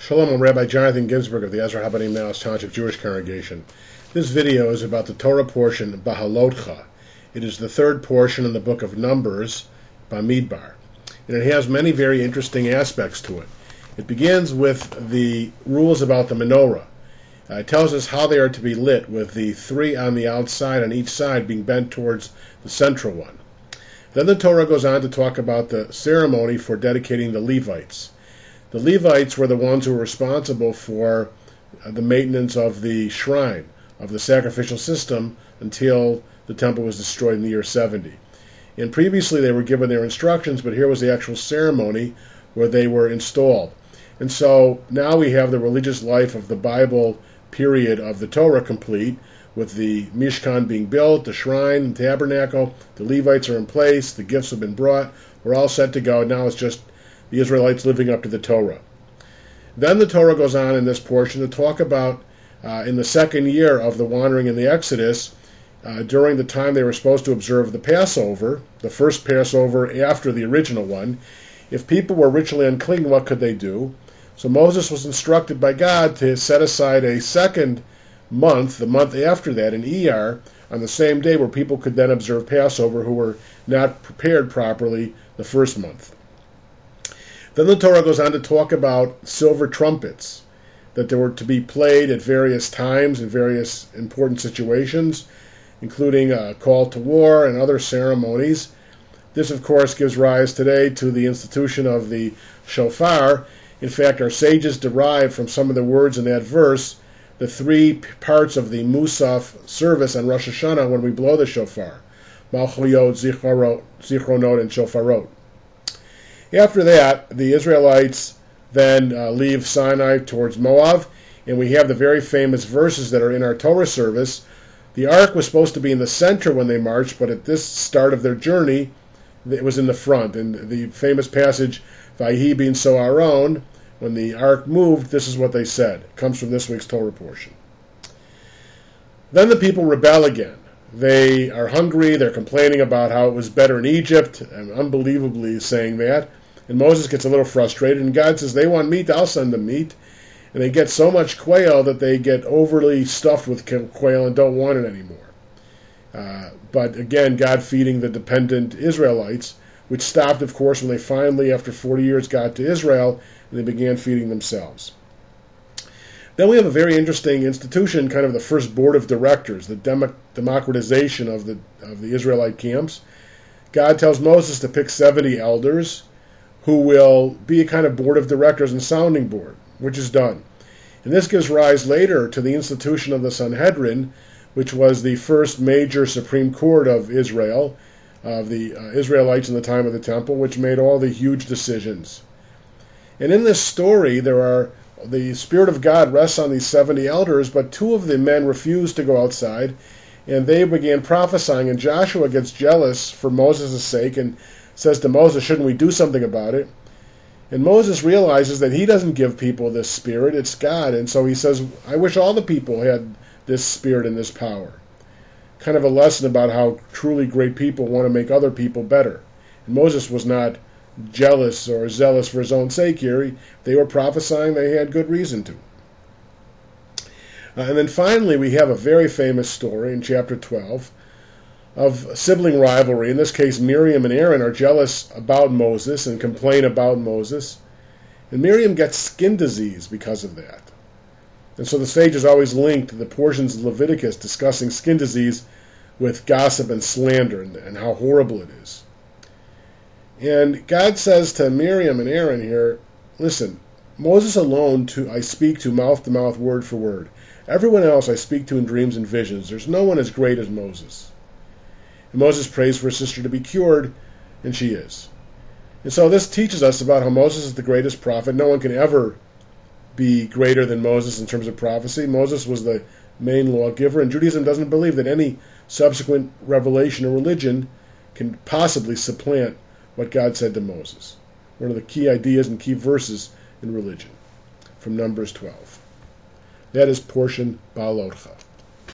Shalom, I'm Rabbi Jonathan Ginsburg of the Ezra Habanim Dallas Township Jewish Congregation. This video is about the Torah portion of Beha'alotcha. It is the third portion in the book of Numbers, Bamidbar, and it has many very interesting aspects to it. It begins with the rules about the Menorah. It tells us how they are to be lit, with the three on the outside on each side being bent towards the central one. Then the Torah goes on to talk about the ceremony for dedicating the Levites. The Levites were the ones who were responsible for the maintenance of the shrine, of the sacrificial system, until the temple was destroyed in the year 70. And previously they were given their instructions, but here was the actual ceremony where they were installed. And so now we have the religious life of the Bible period of the Torah complete, with the Mishkan being built, the shrine, the tabernacle, the Levites are in place, the gifts have been brought, we're all set to go. Now it's just the Israelites living up to the Torah. Then the Torah goes on in this portion to talk about in the second year of the wandering in the Exodus, during the time they were supposed to observe the Passover, the first Passover after the original one. If people were ritually unclean, what could they do? So Moses was instructed by God to set aside a second month, the month after that, in Iyar, on the same day, where people could then observe Passover who were not prepared properly the first month. Then the Torah goes on to talk about silver trumpets, that they were to be played at various times in various important situations, including a call to war and other ceremonies. This, of course, gives rise today to the institution of the shofar. In fact, our sages derive from some of the words in that verse the three parts of the Musaf service on Rosh Hashanah when we blow the shofar: Malchuyot, Zichronot, and Shofarot. After that, the Israelites then leave Sinai towards Moab, and we have the very famous verses that are in our Torah service. The ark was supposed to be in the center when they marched, but at this start of their journey, it was in the front. And the famous passage, Vayhi bin so Aaron, when the ark moved, this is what they said. It comes from this week's Torah portion. Then the people rebel again. They are hungry, they're complaining about how it was better in Egypt, and unbelievably saying that. And Moses gets a little frustrated, and God says, they want meat, I'll send them meat. And they get so much quail that they get overly stuffed with quail and don't want it anymore. But again, God feeding the dependent Israelites, which stopped, of course, when they finally, after 40 years, got to Israel, and they began feeding themselves. Then we have a very interesting institution, kind of the first board of directors, the democratization of the Israelite camps. God tells Moses to pick 70 elders who will be a kind of board of directors and sounding board, which is done. And this gives rise later to the institution of the Sanhedrin, which was the first major supreme court of Israel, of the Israelites in the time of the temple, which made all the huge decisions. And in this story, the Spirit of God rests on these 70 elders, but two of the men refused to go outside, and they began prophesying, and Joshua gets jealous for Moses' sake and says to Moses, shouldn't we do something about it? And Moses realizes that he doesn't give people this spirit, it's God, and so he says, I wish all the people had this spirit and this power. Kind of a lesson about how truly great people want to make other people better. And Moses was not jealous or zealous for his own sake here. They were prophesying, they had good reason to. And then finally we have a very famous story in chapter 12 of sibling rivalry. In this case, Miriam and Aaron are jealous about Moses and complain about Moses. And Miriam gets skin disease because of that. And so the sages always linked the portions of Leviticus discussing skin disease with gossip and slander and how horrible it is. And God says to Miriam and Aaron here, listen, Moses alone I speak to mouth, word for word. Everyone else I speak to in dreams and visions. There's no one as great as Moses. And Moses prays for his sister to be cured, and she is. And so this teaches us about how Moses is the greatest prophet. No one can ever be greater than Moses in terms of prophecy. Moses was the main lawgiver, and Judaism doesn't believe that any subsequent revelation or religion can possibly supplant what God said to Moses. One of the key ideas and key verses in religion from Numbers 12. That is portion Behaalotcha.